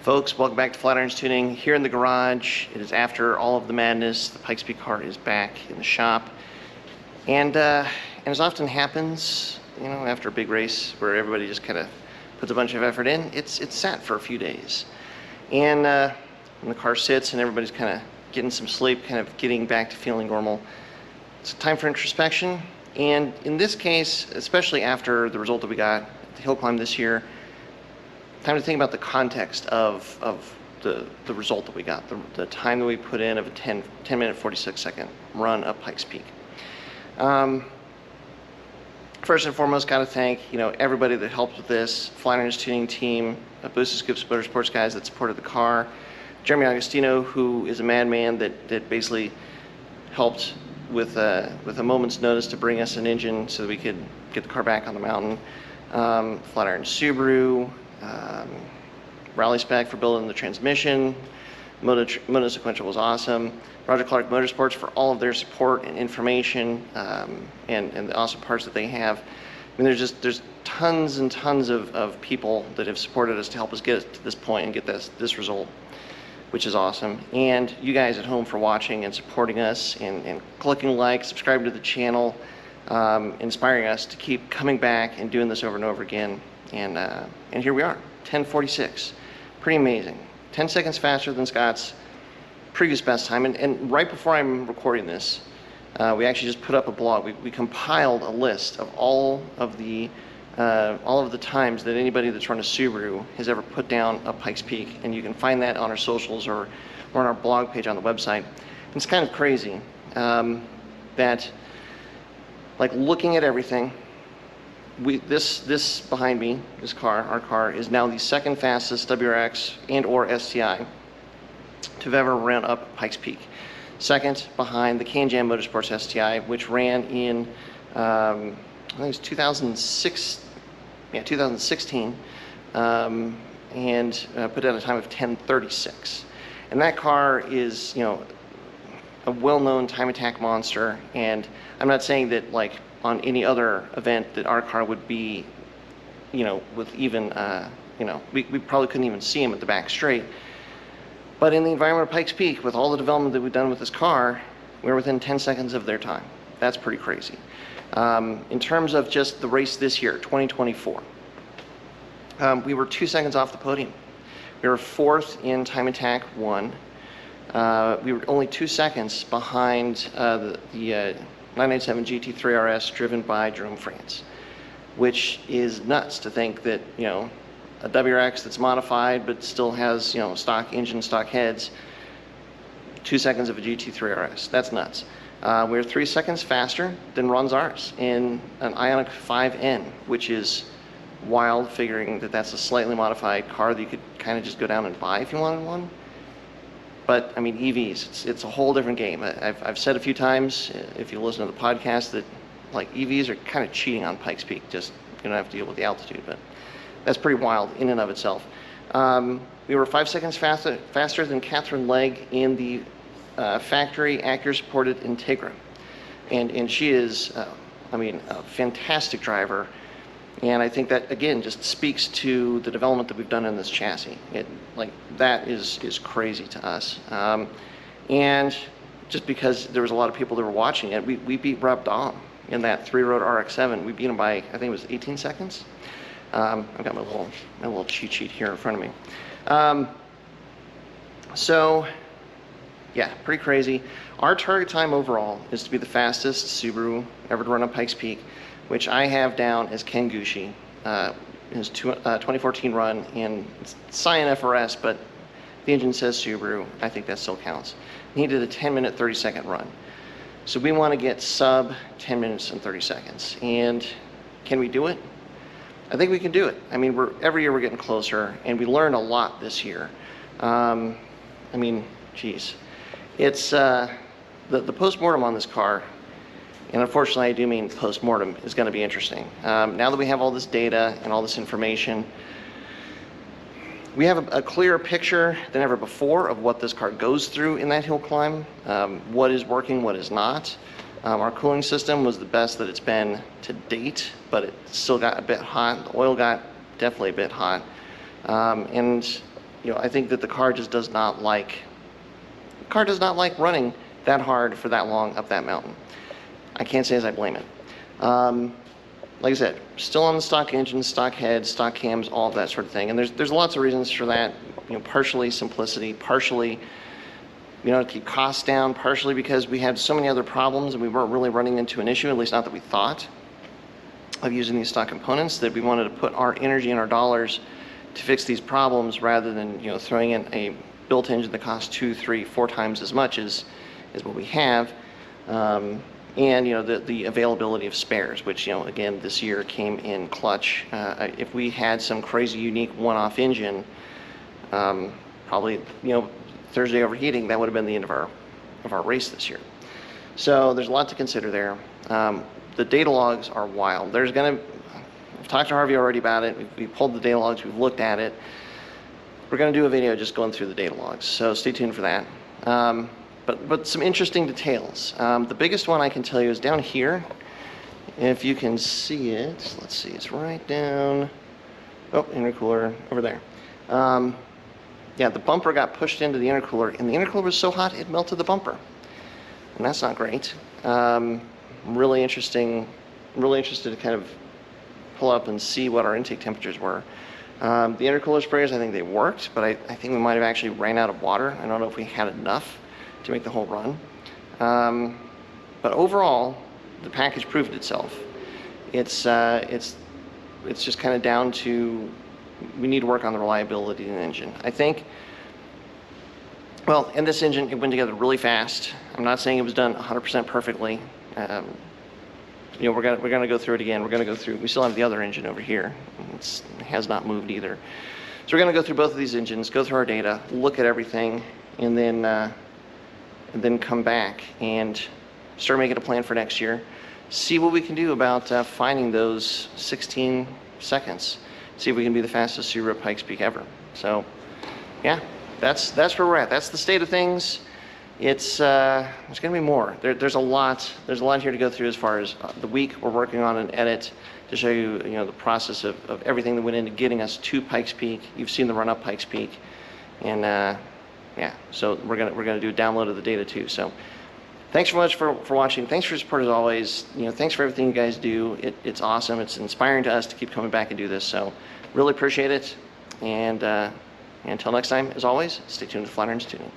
Folks, welcome back to Flatirons Tuning. Here in the garage, it is after all of the madness. The Pikes Peak car is back in the shop. And as often happens, you know, after a big race where everybody just kind of puts a bunch of effort in, it's sat for a few days. And when the car sits and everybody's kind of getting some sleep, kind of getting back to feeling normal, it's time for introspection. And in this case, especially after the result that we got at the hill climb this year, time to think about the context of the result that we got, the time that we put in of a 10 minute 46 second run up Pikes Peak. First and foremost, got to thank everybody that helped with this, Flatirons Tuning team, Boost and Scoops Motorsports guys that supported the car, Jeremy Agostino, who is a madman that basically helped with a moment's notice to bring us an engine so that we could get the car back on the mountain, Flatirons Subaru, Rally Spec for building the transmission, Moto Sequential was awesome, Roger Clark Motorsports for all of their support and information, and the awesome parts that they have. I mean, there's tons and tons of people that have supported us to help us get to this point and get this result, which is awesome. And you guys at home for watching and supporting us and clicking like, subscribing to the channel, inspiring us to keep coming back and doing this over and over again. And here we are, 10:46, pretty amazing. 10 seconds faster than Scott's previous best time. And right before I'm recording this, we actually just put up a blog. We compiled a list of all of the times that anybody that's run a Subaru has ever put down a Pikes Peak, and you can find that on our socials or on our blog page on the website. And it's kind of crazy that, like, looking at everything, this behind me, this car, our car, is now the second fastest WRX and or STI to have ever ran up Pikes Peak. Second behind the Can-Jam Motorsports STI, which ran in, I think it was 2016, and put out a time of 10:36. And that car is, a well-known time attack monster. And I'm not saying that, like, on any other event that our car would be, with even, we probably couldn't even see him at the back straight. But in the environment of Pikes Peak, with all the development that we've done with this car, we're within 10 seconds of their time. That's pretty crazy. In terms of just the race this year, 2024, we were 2 seconds off the podium. We were fourth in time attack 1. We were only 2 seconds behind the 997 GT3 RS driven by Jerome France, which is nuts to think that, a WRX that's modified but still has, stock engine, stock heads, 2 seconds of a GT3 RS. That's nuts. We're 3 seconds faster than Ron Zars in an Ioniq 5N, which is wild, figuring that that's a slightly modified car that you could kind of just go down and buy if you wanted one. But I mean, EVs, it's a whole different game. I've said a few times, if you listen to the podcast, that like EVs are kind of cheating on Pikes Peak. Just, you don't have to deal with the altitude, but that's pretty wild in and of itself. We were 5 seconds faster than Catherine Legg in the factory Acura supported Integra. And she is, a fantastic driver. And I think that, again, just speaks to the development that we've done in this chassis. That is crazy to us. And just because there was a lot of people that were watching it, we beat Rob Dahm in that 3-road RX-7. We beat him by, I think it was 18 seconds. I've got my little cheat sheet here in front of me. So, yeah, pretty crazy. Our target time overall is to be the fastest Subaru ever to run up Pikes Peak, which I have down as Ken Gucci, his 2014 run in Cyan FRS, but the engine says Subaru. I think that still counts. And he did a 10 minute 30 second run. So we want to get sub 10 minutes and 30 seconds. And can we do it? I think we can do it. I mean, every year we're getting closer, and we learned a lot this year. Geez. It's the post-mortem on this car, and unfortunately I do mean post-mortem, is going to be interesting. Now that we have all this data and all this information, we have a clearer picture than ever before of what this car goes through in that hill climb, what is working, what is not. Our cooling system was the best that it's been to date, but it still got a bit hot. The oil got definitely a bit hot. And I think that the car just does not like running that hard for that long up that mountain. I can't say as I blame it. Like I said, still on the stock engine, stock head, stock cams, all of that sort of thing. And there's lots of reasons for that. Partially simplicity, partially, to keep costs down, partially because we had so many other problems and we weren't really running into an issue, at least not that we thought, of using these stock components, that we wanted to put our energy and our dollars to fix these problems rather than, throwing in a built engine that costs 2, 3, 4 times as much as what we have. And the availability of spares, which again this year came in clutch. If we had some crazy unique one-off engine, probably Thursday overheating, that would have been the end of our race this year. So there's a lot to consider there. The data logs are wild. I've talked to Harvey already about it. We pulled the data logs. We've looked at it. We're going to do a video just going through the data logs. So stay tuned for that. But some interesting details. The biggest one I can tell you is down here. If you can see it, let's see, it's right down, intercooler over there. Yeah, the bumper got pushed into the intercooler, and the intercooler was so hot it melted the bumper. And that's not great. Really interested to kind of pull up and see what our intake temperatures were. The intercooler sprayers, I think they worked, but I think we might have actually ran out of water. I don't know if we had enough to make the whole run. But overall, the package proved itself. It's just kind of down to, we need to work on the reliability of the engine. I think, and this engine, it went together really fast. I'm not saying it was done 100% perfectly. We're gonna go through it again. We still have the other engine over here. It has not moved either. So we're gonna go through both of these engines, go through our data, look at everything, and then come back and start making a plan for next year. See what we can do about finding those 16 seconds. See if we can be the fastest Subaru at Pikes Peak ever. So, yeah, that's where we're at. That's the state of things. There's going to be more. There's a lot here to go through as far as the week we're working on an edit to show you, the process of everything that went into getting us to Pikes Peak. You've seen the run up Pikes Peak, and yeah, so we're gonna do a download of the data too. So thanks so much for watching. Thanks for your support as always. Thanks for everything you guys do. It's awesome. It's inspiring to us to keep coming back and do this. So really appreciate it. And until next time, as always, stay tuned to Flatirons Tuning.